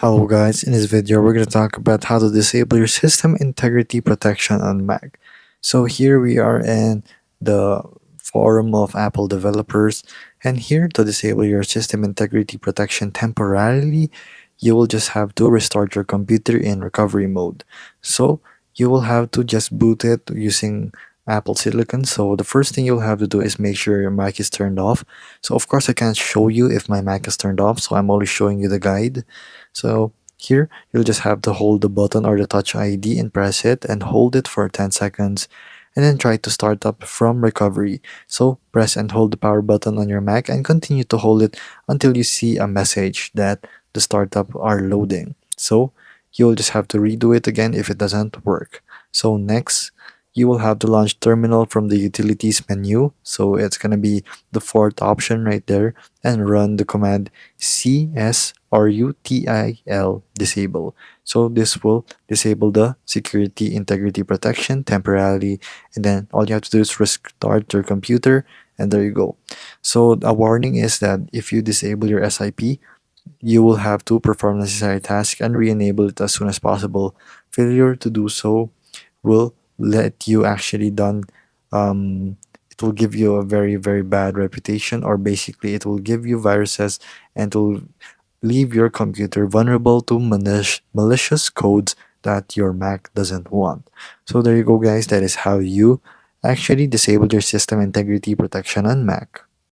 Hello guys, in this video we're going to talk about how to disable your system integrity protection on Mac. So here we are in the forum of Apple developers, and here to disable your system integrity protection temporarily, you will just have to restart your computer in recovery mode. So you will have to just boot it using Apple Silicon. So the first thing you'll have to do is make sure your Mac is turned off. So of course I can't show you if my Mac is turned off, so I'm only showing you the guide. So here, you'll just have to hold the button or the touch ID and press it and hold it for 10 seconds and then try to start up from recovery. So press and hold the power button on your Mac and continue to hold it until you see a message that the startup are loading. So you'll just have to redo it again if it doesn't work. So next, you will have to launch terminal from the utilities menu. So it's going to be the fourth option right there, and run the command CSRUTIL disable. So this will disable the security integrity protection temporarily, and then all you have to do is restart your computer, and there you go. So a warning is that if you disable your SIP, you will have to perform necessary tasks and re-enable it as soon as possible. Failure to do so will let you actually done it will give you a very bad reputation, or basically it will give you viruses and will leave your computer vulnerable to malicious codes that your Mac doesn't want. So there you go guys, that is how you actually disable your system integrity protection on Mac.